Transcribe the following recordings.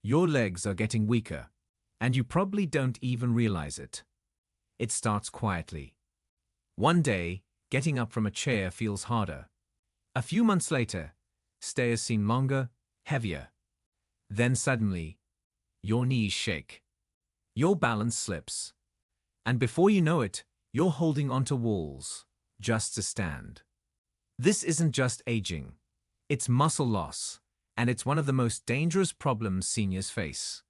Your legs are getting weaker, and you probably don't even realize it. It starts quietly. One day, getting up from a chair feels harder. A few months later, stairs seem longer, heavier. Then suddenly, your knees shake. Your balance slips. And before you know it, you're holding onto walls, just to stand. This isn't just aging. It's muscle loss, and it's one of the most dangerous problems seniors face.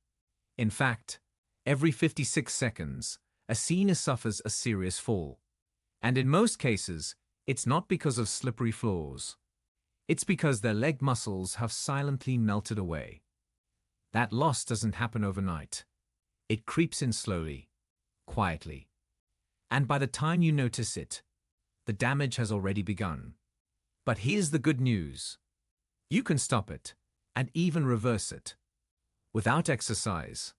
In fact, every 56 seconds, a senior suffers a serious fall. And in most cases, it's not because of slippery floors. It's because their leg muscles have silently melted away. That loss doesn't happen overnight. It creeps in slowly, quietly. And by the time you notice it, the damage has already begun. But here's the good news. You can stop it, and even reverse it. Without exercise,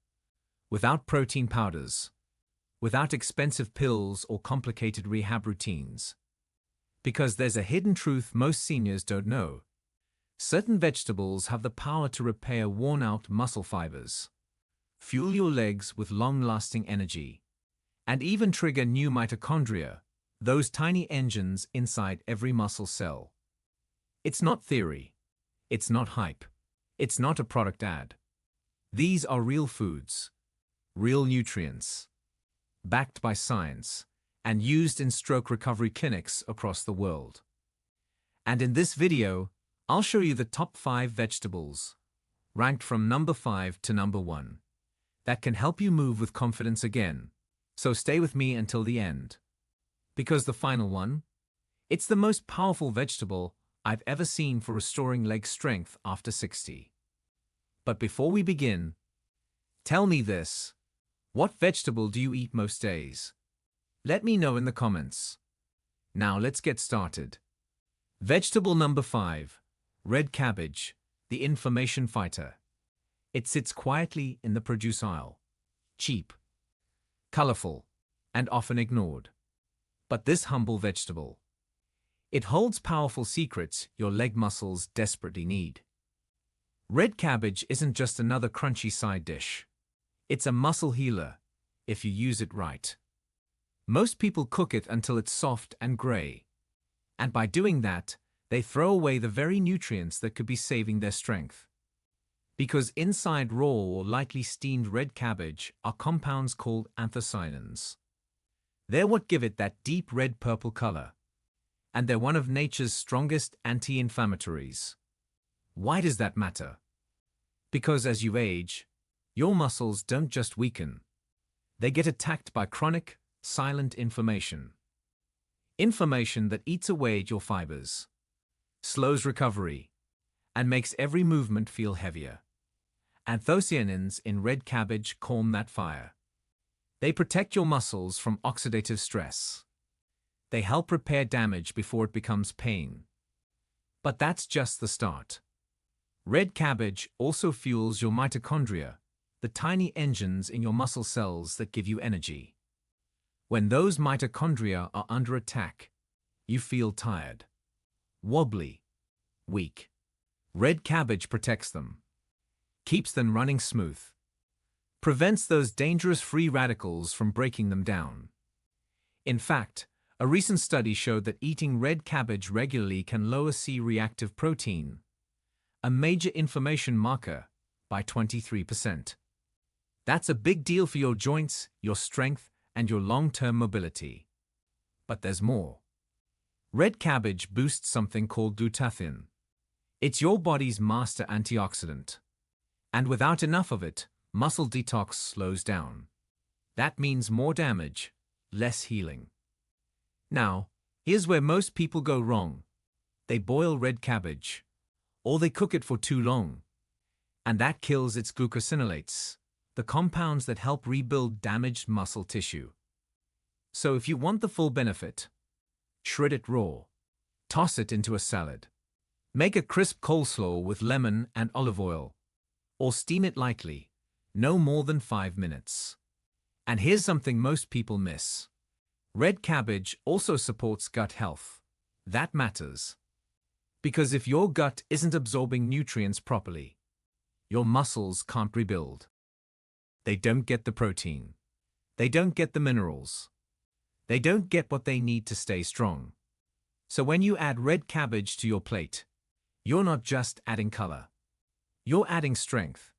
without protein powders, without expensive pills or complicated rehab routines. Because there's a hidden truth most seniors don't know. Certain vegetables have the power to repair worn-out muscle fibers, fuel your legs with long-lasting energy, and even trigger new mitochondria, those tiny engines inside every muscle cell. It's not theory. It's not hype. It's not a product ad. These are real foods, real nutrients, backed by science, and used in stroke recovery clinics across the world. And in this video, I'll show you the top 5 vegetables, ranked from number 5 to number 1, that can help you move with confidence again. So stay with me until the end. Because the final one, it's the most powerful vegetable I've ever seen for restoring leg strength after 60. But before we begin, tell me this. What vegetable do you eat most days? Let me know in the comments. Now let's get started. Vegetable number 5, red cabbage, the inflammation fighter. It sits quietly in the produce aisle. Cheap, colorful, and often ignored. But this humble vegetable, it holds powerful secrets your leg muscles desperately need. Red cabbage isn't just another crunchy side dish. It's a muscle healer, if you use it right. Most people cook it until it's soft and gray. And by doing that, they throw away the very nutrients that could be saving their strength. Because inside raw or lightly steamed red cabbage are compounds called anthocyanins. They're what give it that deep red-purple color. And they're one of nature's strongest anti-inflammatories. Why does that matter? Because as you age, your muscles don't just weaken. They get attacked by chronic, silent inflammation. Inflammation that eats away at your fibers, slows recovery, and makes every movement feel heavier. Anthocyanins in red cabbage calm that fire. They protect your muscles from oxidative stress. They help repair damage before it becomes pain. But that's just the start. Red cabbage also fuels your mitochondria, the tiny engines in your muscle cells that give you energy. When those mitochondria are under attack, you feel tired, wobbly, weak. Red cabbage protects them, keeps them running smooth, prevents those dangerous free radicals from breaking them down. In fact, a recent study showed that eating red cabbage regularly can lower C-reactive protein, a major inflammation marker, by 23%. That's a big deal for your joints, your strength, and your long-term mobility. But there's more. Red cabbage boosts something called glutathione. It's your body's master antioxidant. And without enough of it, muscle detox slows down. That means more damage, less healing. Now, here's where most people go wrong. They boil red cabbage, or they cook it for too long. And that kills its glucosinolates, the compounds that help rebuild damaged muscle tissue. So if you want the full benefit, shred it raw, toss it into a salad. Make a crisp coleslaw with lemon and olive oil, or steam it lightly, no more than 5 minutes. And here's something most people miss. Red cabbage also supports gut health. That matters. Because if your gut isn't absorbing nutrients properly, your muscles can't rebuild. They don't get the protein. They don't get the minerals. They don't get what they need to stay strong. So when you add red cabbage to your plate, you're not just adding color. You're adding strength.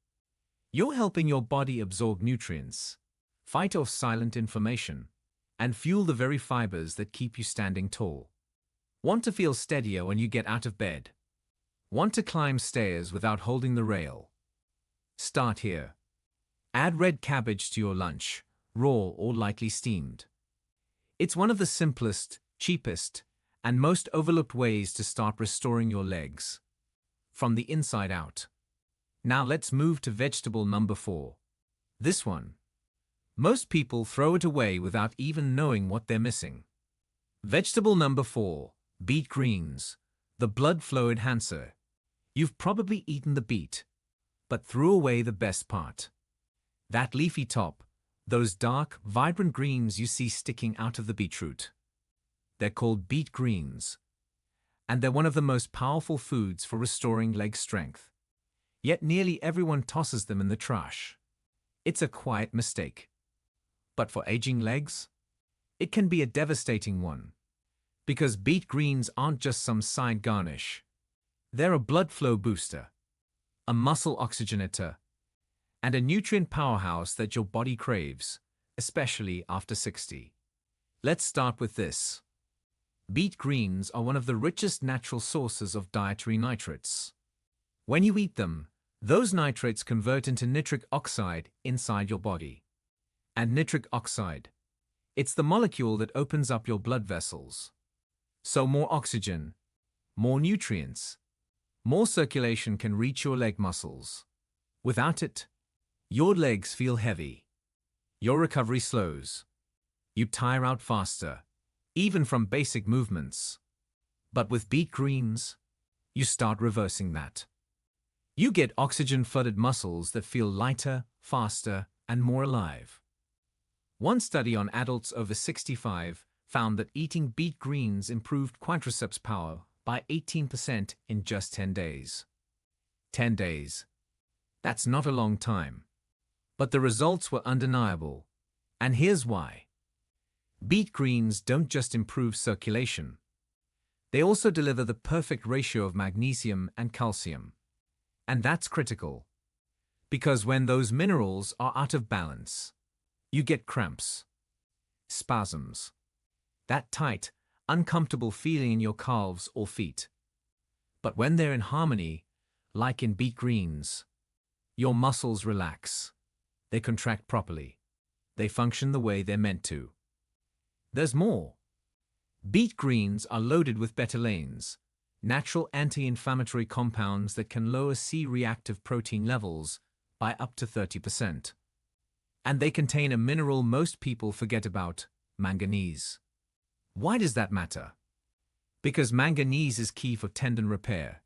You're helping your body absorb nutrients, fight off silent inflammation, and fuel the very fibers that keep you standing tall. Want to feel steadier when you get out of bed? Want to climb stairs without holding the rail? Start here. Add red cabbage to your lunch, raw or lightly steamed. It's one of the simplest, cheapest, and most overlooked ways to start restoring your legs from the inside out. Now let's move to vegetable number 4. This one. Most people throw it away without even knowing what they're missing. Vegetable number 4, beet greens, the blood flow enhancer. You've probably eaten the beet, but threw away the best part. That leafy top, those dark, vibrant greens you see sticking out of the beetroot. They're called beet greens, and they're one of the most powerful foods for restoring leg strength. Yet nearly everyone tosses them in the trash. It's a quiet mistake. But for aging legs, it can be a devastating one. Because beet greens aren't just some side garnish. They're a blood flow booster, a muscle oxygenator, and a nutrient powerhouse that your body craves, especially after 60. Let's start with this. Beet greens are one of the richest natural sources of dietary nitrates. When you eat them, those nitrates convert into nitric oxide inside your body. And nitric oxide, it's the molecule that opens up your blood vessels. So more oxygen, more nutrients, more circulation can reach your leg muscles. Without it, your legs feel heavy. Your recovery slows. You tire out faster, even from basic movements. But with beet greens, you start reversing that. You get oxygen-flooded muscles that feel lighter, faster, and more alive. One study on adults over 65 found that eating beet greens improved quadriceps power by 18% in just 10 days. 10 days. That's not a long time. But the results were undeniable. And here's why. Beet greens don't just improve circulation. They also deliver the perfect ratio of magnesium and calcium. And that's critical. Because when those minerals are out of balance, you get cramps, spasms, that tight, uncomfortable feeling in your calves or feet. But when they're in harmony, like in beet greens, your muscles relax. They contract properly. They function the way they're meant to. There's more. Beet greens are loaded with betalains, natural anti-inflammatory compounds that can lower C-reactive protein levels by up to 30%. And they contain a mineral most people forget about, manganese. Why does that matter? Because manganese is key for tendon repair.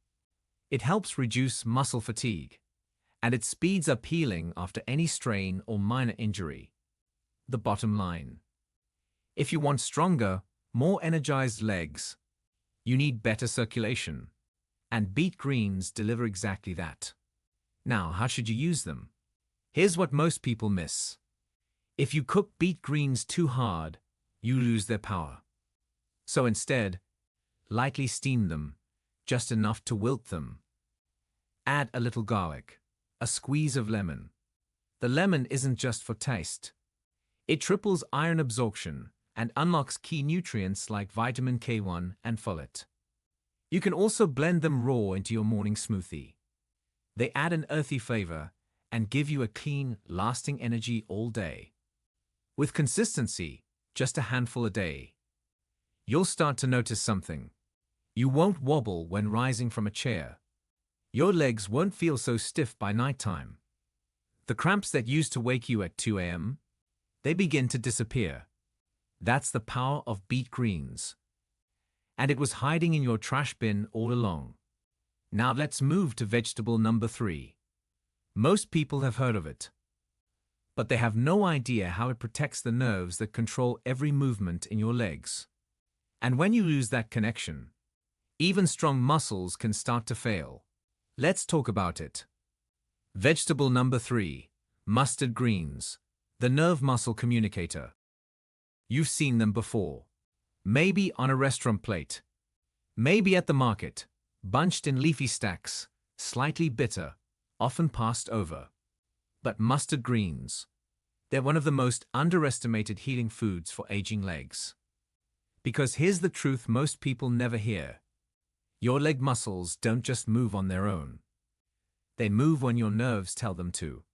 It helps reduce muscle fatigue, and it speeds up healing after any strain or minor injury. The bottom line. If you want stronger, more energized legs, you need better circulation, and beet greens deliver exactly that. Now, how should you use them? Here's what most people miss. If you cook beet greens too hard, you lose their power. So instead, lightly steam them, just enough to wilt them. Add a little garlic, a squeeze of lemon. The lemon isn't just for taste. It triples iron absorption and unlocks key nutrients like vitamin K1 and folate. You can also blend them raw into your morning smoothie. They add an earthy flavor and give you a clean, lasting energy all day. With consistency, just a handful a day, you'll start to notice something. You won't wobble when rising from a chair. Your legs won't feel so stiff by nighttime. The cramps that used to wake you at 2 a.m., they begin to disappear. That's the power of beet greens. And it was hiding in your trash bin all along. Now let's move to vegetable number 3. Most people have heard of it, but they have no idea how it protects the nerves that control every movement in your legs. And when you lose that connection, even strong muscles can start to fail. Let's talk about it. Vegetable number 3. Mustard greens. The nerve-muscle communicator. You've seen them before. Maybe on a restaurant plate. Maybe at the market, bunched in leafy stacks, slightly bitter, often passed over. But mustard greens. They're one of the most underestimated healing foods for aging legs. Because here's the truth most people never hear. Your leg muscles don't just move on their own. They move when your nerves tell them to.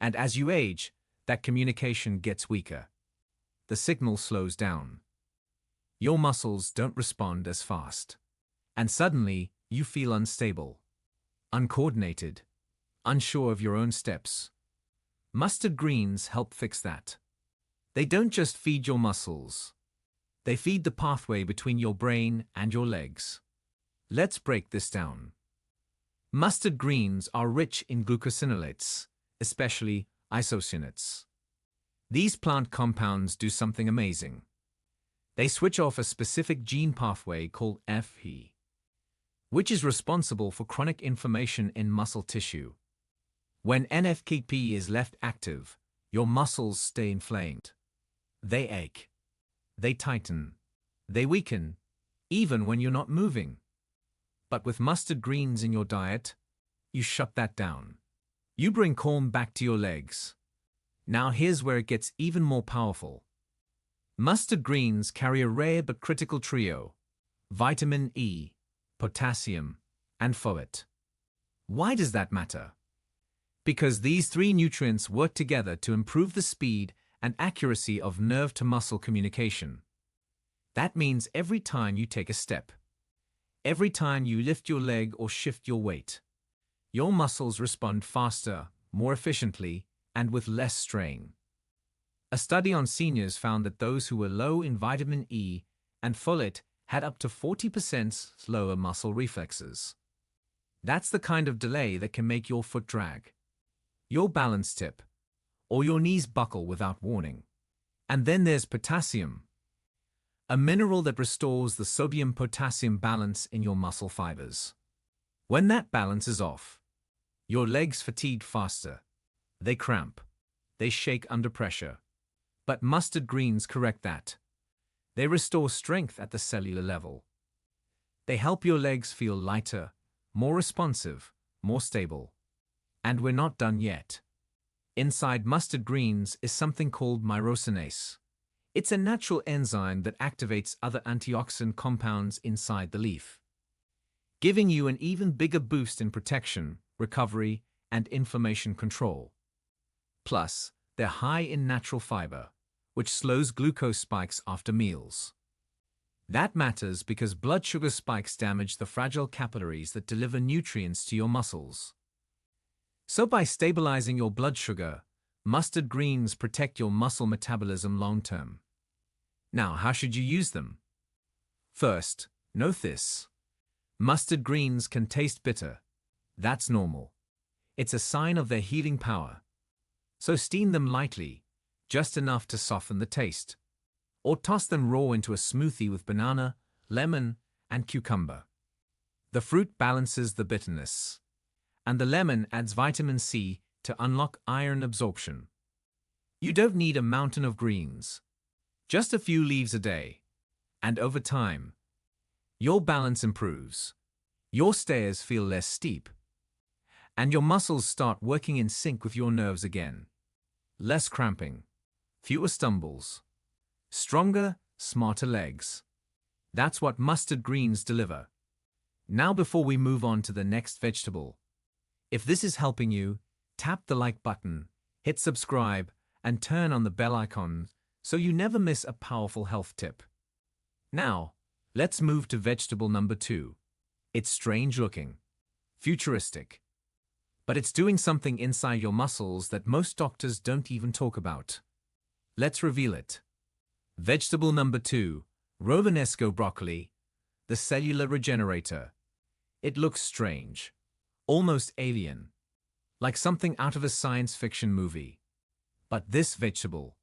And as you age, that communication gets weaker. The signal slows down. Your muscles don't respond as fast. And suddenly, you feel unstable, uncoordinated, unsure of your own steps. Mustard greens help fix that. They don't just feed your muscles. They feed the pathway between your brain and your legs. Let's break this down. Mustard greens are rich in glucosinolates, especially isocyanates. These plant compounds do something amazing. They switch off a specific gene pathway called FE, which is responsible for chronic inflammation in muscle tissue. When NFKP is left active, your muscles stay inflamed. They ache. They tighten. They weaken, even when you're not moving. But with mustard greens in your diet, you shut that down. You bring calm back to your legs. Now here's where it gets even more powerful. Mustard greens carry a rare but critical trio: vitamin E, potassium, and folate. Why does that matter? Because these 3 nutrients work together to improve the speed and accuracy of nerve-to-muscle communication. That means every time you take a step, every time you lift your leg or shift your weight, your muscles respond faster, more efficiently, and with less strain. A study on seniors found that those who were low in vitamin E and folate had up to 40% slower muscle reflexes. That's the kind of delay that can make your foot drag, your balance tip, or your knees buckle without warning. And then there's potassium, a mineral that restores the sodium-potassium balance in your muscle fibers. When that balance is off, your legs fatigue faster. They cramp. They shake under pressure. But mustard greens correct that. They restore strength at the cellular level. They help your legs feel lighter, more responsive, more stable. And we're not done yet. Inside mustard greens is something called myrosinase. It's a natural enzyme that activates other antioxidant compounds inside the leaf, giving you an even bigger boost in protection, recovery, and inflammation control. Plus, they're high in natural fiber, which slows glucose spikes after meals. That matters because blood sugar spikes damage the fragile capillaries that deliver nutrients to your muscles. So by stabilizing your blood sugar, mustard greens protect your muscle metabolism long-term. Now, how should you use them? First, note this. Mustard greens can taste bitter. That's normal. It's a sign of their healing power. So steam them lightly, just enough to soften the taste. Or toss them raw into a smoothie with banana, lemon, and cucumber. The fruit balances the bitterness, and the lemon adds vitamin C to unlock iron absorption. You don't need a mountain of greens. Just a few leaves a day. And over time, your balance improves. Your stairs feel less steep. And your muscles start working in sync with your nerves again. Less cramping. Fewer stumbles. Stronger, smarter legs. That's what mustard greens deliver. Now before we move on to the next vegetable, if this is helping you, tap the like button, hit subscribe, and turn on the bell icon so you never miss a powerful health tip. Now, let's move to vegetable number 2. It's strange looking, futuristic, but it's doing something inside your muscles that most doctors don't even talk about. Let's reveal it. Vegetable number 2, Romanesco broccoli, the cellular regenerator. It looks strange, almost alien, like something out of a science fiction movie. But this vegetable,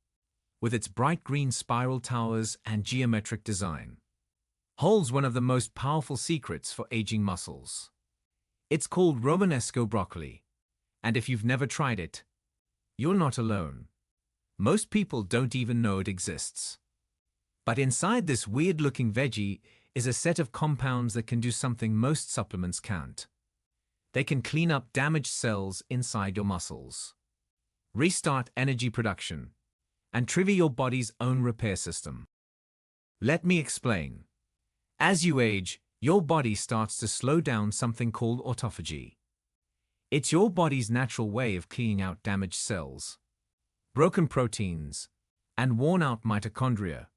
with its bright green spiral towers and geometric design, holds one of the most powerful secrets for aging muscles. It's called Romanesco broccoli, And if you've never tried it, you're not alone. Most people don't even know it exists. But inside this weird-looking veggie is a set of compounds that can do something most supplements can't. They can clean up damaged cells inside your muscles, restart energy production, and trigger your body's own repair system. Let me explain. As you age, your body starts to slow down something called autophagy. It's your body's natural way of cleaning out damaged cells, broken proteins, and worn-out mitochondria.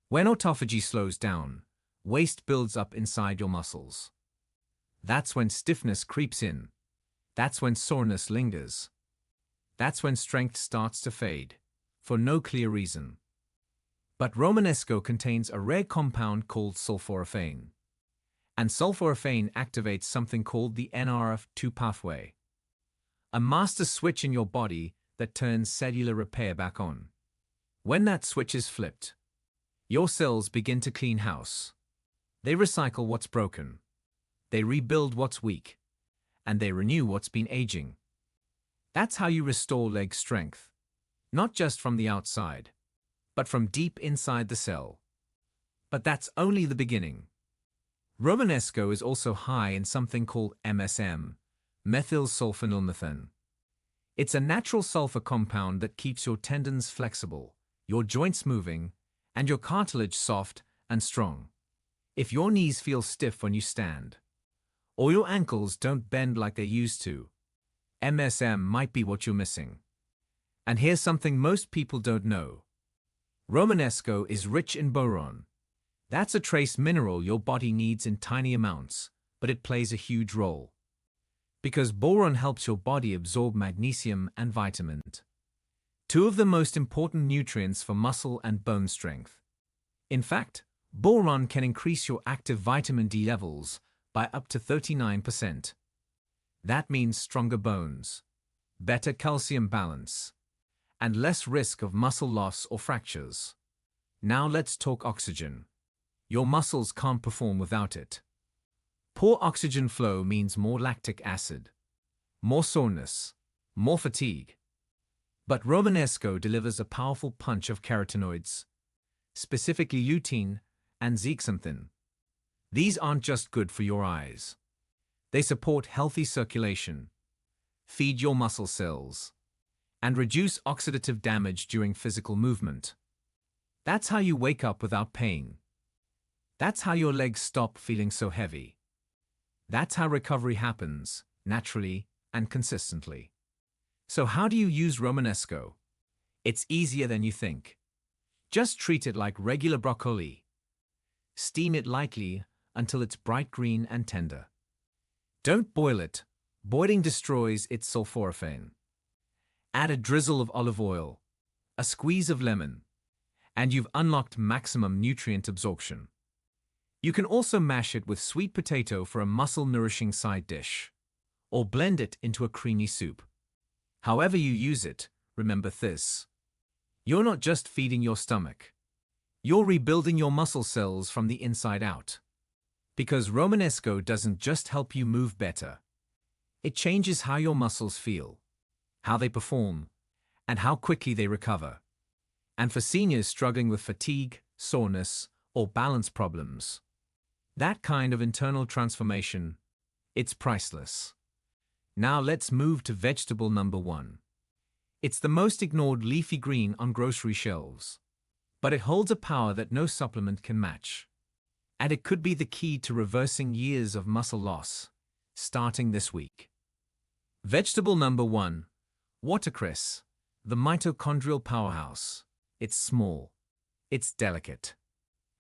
When autophagy slows down, waste builds up inside your muscles. That's when stiffness creeps in. That's when soreness lingers. That's when strength starts to fade, for no clear reason. But Romanesco contains a rare compound called sulforaphane. And sulforaphane activates something called the NRF2 pathway, a master switch in your body that turns cellular repair back on. When that switch is flipped, your cells begin to clean house. They recycle what's broken, they rebuild what's weak, and they renew what's been aging. That's how you restore leg strength, not just from the outside, but from deep inside the cell. But that's only the beginning. Romanesco is also high in something called MSM, methylsulfonylmethane. It's a natural sulfur compound that keeps your tendons flexible, your joints moving, and your cartilage soft and strong. If your knees feel stiff when you stand, or your ankles don't bend like they used to, MSM might be what you're missing. And here's something most people don't know. Romanesco is rich in boron. That's a trace mineral your body needs in tiny amounts, but it plays a huge role. Because boron helps your body absorb magnesium and vitamin D, two of the most important nutrients for muscle and bone strength. In fact, boron can increase your active vitamin D levels by up to 39%. That means stronger bones, better calcium balance, and less risk of muscle loss or fractures. Now let's talk oxygen. Your muscles can't perform without it. Poor oxygen flow means more lactic acid, more soreness, more fatigue. But Romanesco delivers a powerful punch of carotenoids, specifically lutein and zeaxanthin. These aren't just good for your eyes. They support healthy circulation, feed your muscle cells, and reduce oxidative damage during physical movement. That's how you wake up without pain. That's how your legs stop feeling so heavy. That's how recovery happens, naturally and consistently. So how do you use Romanesco? It's easier than you think. Just treat it like regular broccoli. Steam it lightly until it's bright green and tender. Don't boil it. Boiling destroys its sulforaphane. Add a drizzle of olive oil, a squeeze of lemon, and you've unlocked maximum nutrient absorption. You can also mash it with sweet potato for a muscle-nourishing side dish, or blend it into a creamy soup. However you use it, remember this. You're not just feeding your stomach. You're rebuilding your muscle cells from the inside out. Because Romanesco doesn't just help you move better. It changes how your muscles feel, how they perform, and how quickly they recover. And for seniors struggling with fatigue, soreness, or balance problems, that kind of internal transformation, it's priceless. Now let's move to vegetable number 1. It's the most ignored leafy green on grocery shelves, but it holds a power that no supplement can match. And it could be the key to reversing years of muscle loss, starting this week. Vegetable number 1, watercress, the mitochondrial powerhouse. It's small, it's delicate,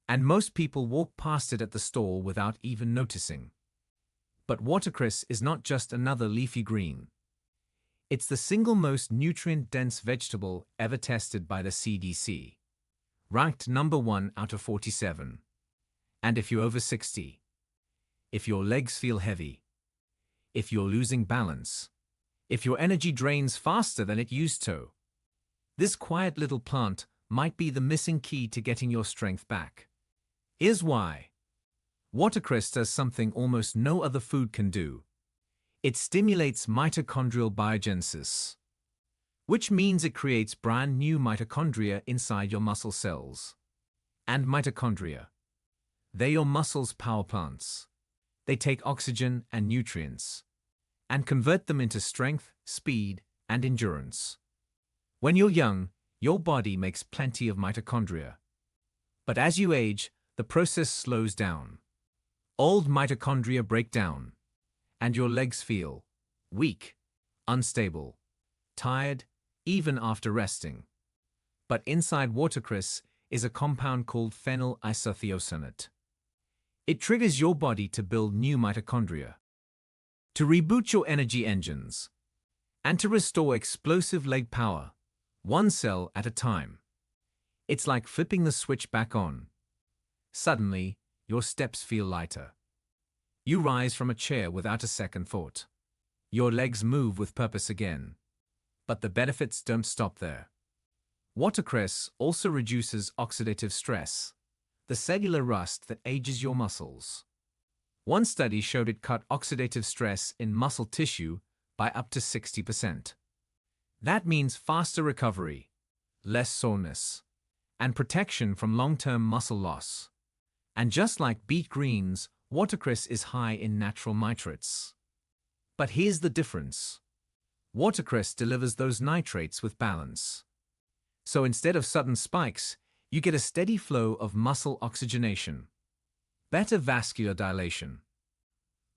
and most people walk past it at the store without even noticing. But watercress is not just another leafy green. It's the single most nutrient-dense vegetable ever tested by the CDC, ranked number 1 out of 47. And if you're over 60, if your legs feel heavy, if you're losing balance, if your energy drains faster than it used to, this quiet little plant might be the missing key to getting your strength back. Here's why. Watercress does something almost no other food can do. It stimulates mitochondrial biogenesis, which means it creates brand new mitochondria inside your muscle cells. And mitochondria, they're your muscles' power plants. They take oxygen and nutrients and convert them into strength, speed, and endurance. When you're young, your body makes plenty of mitochondria. But as you age, the process slows down. Old mitochondria break down, and your legs feel weak, unstable, tired, even after resting. But inside watercress is a compound called phenylisothiocyanate. It triggers your body to build new mitochondria, to reboot your energy engines, and to restore explosive leg power, one cell at a time. It's like flipping the switch back on. Suddenly, your steps feel lighter. You rise from a chair without a second thought. Your legs move with purpose again. But the benefits don't stop there. Watercress also reduces oxidative stress, the cellular rust that ages your muscles. One study showed it cut oxidative stress in muscle tissue by up to 60%. That means faster recovery, less soreness, and protection from long-term muscle loss. And just like beet greens, watercress is high in natural nitrates. But here's the difference. Watercress delivers those nitrates with balance. So instead of sudden spikes, you get a steady flow of muscle oxygenation, better vascular dilation,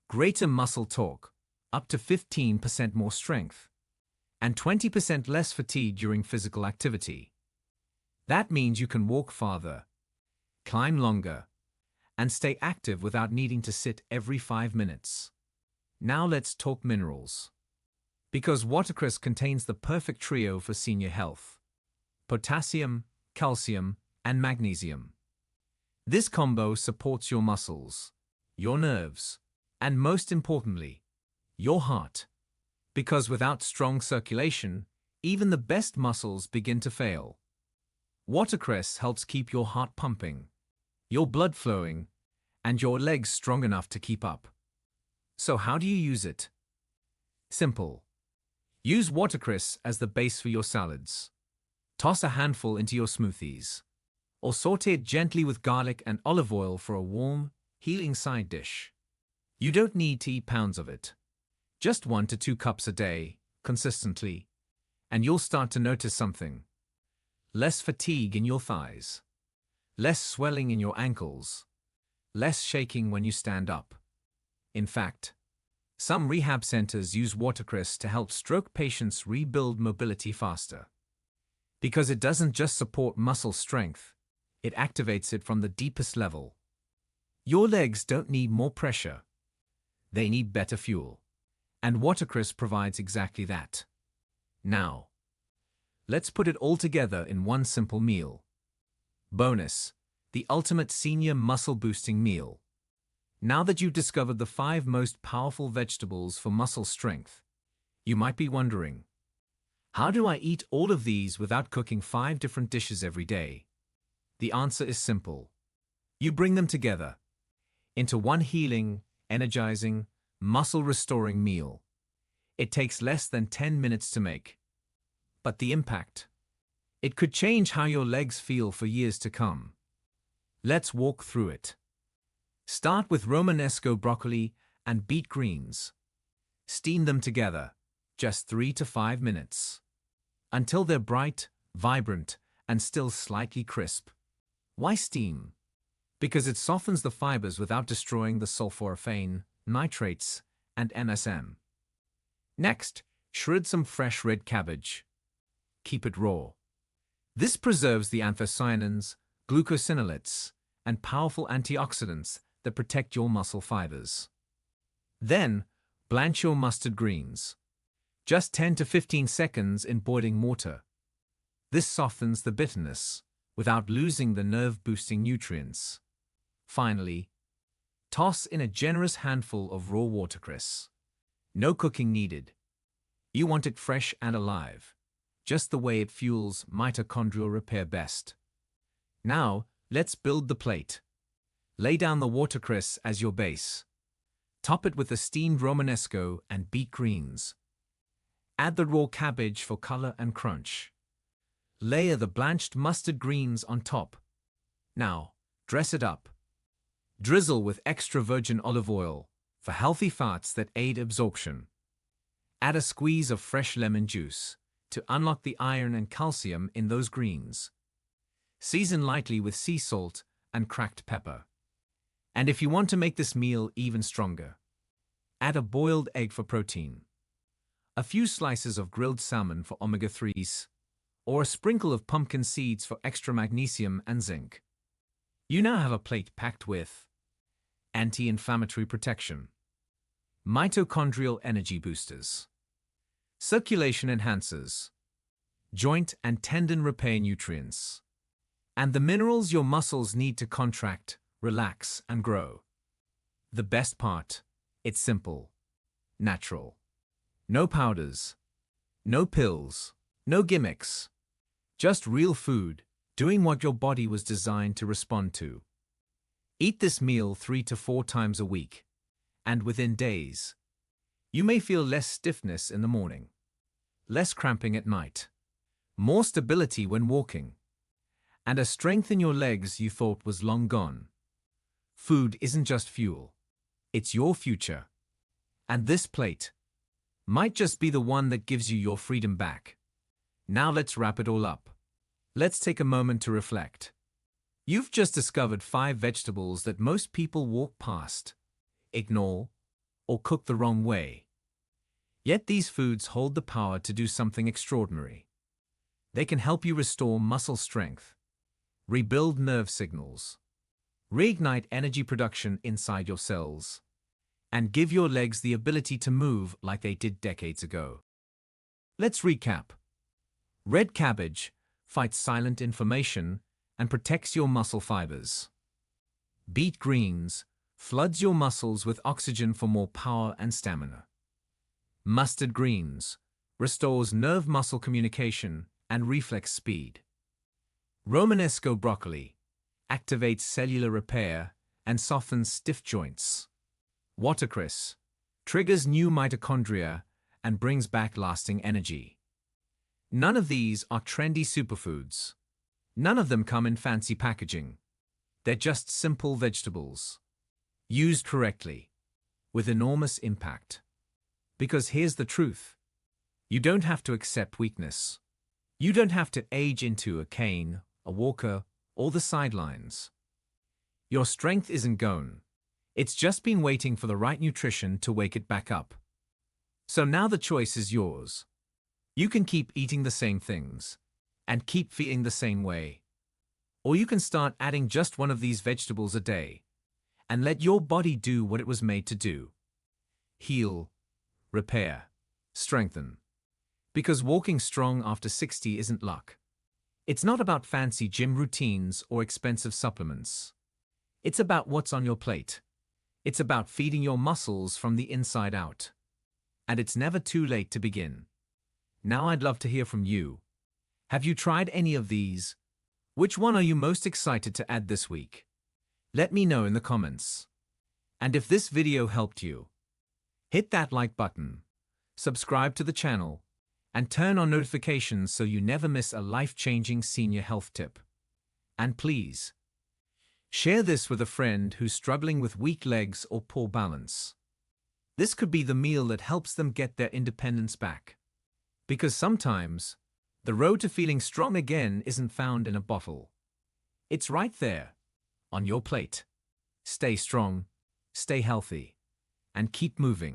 greater muscle torque, up to 15% more strength, and 20% less fatigue during physical activity. That means you can walk farther, climb longer, and stay active without needing to sit every 5 minutes. Now let's talk minerals. Because watercress contains the perfect trio for senior health: potassium, calcium, and magnesium. This combo supports your muscles, your nerves, and most importantly, your heart. Because without strong circulation, even the best muscles begin to fail. Watercress helps keep your heart pumping, your blood flowing, and your legs strong enough to keep up. So how do you use it? Simple. Use watercress as the base for your salads. Toss a handful into your smoothies, or saute it gently with garlic and olive oil for a warm, healing side dish. You don't need to eat pounds of it. Just 1 to 2 cups a day, consistently, and you'll start to notice something. Less fatigue in your thighs, less swelling in your ankles, less shaking when you stand up. In fact, some rehab centers use watercress to help stroke patients rebuild mobility faster. Because it doesn't just support muscle strength, it activates it from the deepest level. Your legs don't need more pressure. They need better fuel. And watercress provides exactly that. Now, let's put it all together in one simple meal. Bonus: the ultimate senior muscle-boosting meal. Now that you've discovered the 5 most powerful vegetables for muscle strength, you might be wondering, how do I eat all of these without cooking 5 different dishes every day? The answer is simple. You bring them together into one healing, energizing, muscle-restoring meal. It takes less than 10 minutes to make. But the impact? It could change how your legs feel for years to come. Let's walk through it. Start with Romanesco broccoli and beet greens. Steam them together, just 3 to 5 minutes, until they're bright, vibrant, and still slightly crisp. Why steam? Because it softens the fibers without destroying the sulforaphane, nitrates, and MSM. Next, shred some fresh red cabbage. Keep it raw. This preserves the anthocyanins, glucosinolates, and powerful antioxidants that protect your muscle fibers. Then, blanch your mustard greens. Just 10 to 15 seconds in boiling water. This softens the bitterness without losing the nerve-boosting nutrients. Finally, toss in a generous handful of raw watercress. No cooking needed. You want it fresh and alive, just the way it fuels mitochondrial repair best. Now, let's build the plate. Lay down the watercress as your base. Top it with the steamed Romanesco and beet greens. Add the raw cabbage for color and crunch. Layer the blanched mustard greens on top. Now, dress it up. Drizzle with extra virgin olive oil for healthy fats that aid absorption. Add a squeeze of fresh lemon juice to unlock the iron and calcium in those greens. Season lightly with sea salt and cracked pepper. And if you want to make this meal even stronger, add a boiled egg for protein, a few slices of grilled salmon for omega-3s, or a sprinkle of pumpkin seeds for extra magnesium and zinc. You now have a plate packed with anti-inflammatory protection, mitochondrial energy boosters, circulation enhancers, joint and tendon repair nutrients, and the minerals your muscles need to contract, relax, and grow. The best part, it's simple, natural. No powders, no pills, no gimmicks. Just real food, doing what your body was designed to respond to. Eat this meal 3 to 4 times a week, and within days, you may feel less stiffness in the morning, less cramping at night, more stability when walking, and a strength in your legs you thought was long gone. Food isn't just fuel, it's your future. And this plate might just be the one that gives you your freedom back. Now let's wrap it all up. Let's take a moment to reflect. You've just discovered 5 vegetables that most people walk past, ignore, or cook the wrong way. Yet these foods hold the power to do something extraordinary. They can help you restore muscle strength, rebuild nerve signals, reignite energy production inside your cells, and give your legs the ability to move like they did decades ago. Let's recap. Red cabbage fights silent inflammation and protects your muscle fibers. Beet greens floods your muscles with oxygen for more power and stamina. Mustard greens restores nerve-muscle communication and reflex speed. Romanesco broccoli activates cellular repair and softens stiff joints. Watercress triggers new mitochondria and brings back lasting energy. None of these are trendy superfoods. None of them come in fancy packaging. They're just simple vegetables, used correctly, with enormous impact. Because here's the truth. You don't have to accept weakness. You don't have to age into a cane, a walker, or the sidelines. Your strength isn't gone. It's just been waiting for the right nutrition to wake it back up. So now the choice is yours. You can keep eating the same things and keep feeling the same way. Or you can start adding just one of these vegetables a day and let your body do what it was made to do. Heal, repair, strengthen. Because walking strong after 60 isn't luck. It's not about fancy gym routines or expensive supplements. It's about what's on your plate. It's about feeding your muscles from the inside out. And it's never too late to begin. Now I'd love to hear from you. Have you tried any of these? Which one are you most excited to add this week? Let me know in the comments. And if this video helped you, hit that like button, subscribe to the channel, and turn on notifications so you never miss a life-changing senior health tip. And please, share this with a friend who's struggling with weak legs or poor balance. This could be the meal that helps them get their independence back. Because sometimes, the road to feeling strong again isn't found in a bottle. It's right there, on your plate. Stay strong, stay healthy, and keep moving.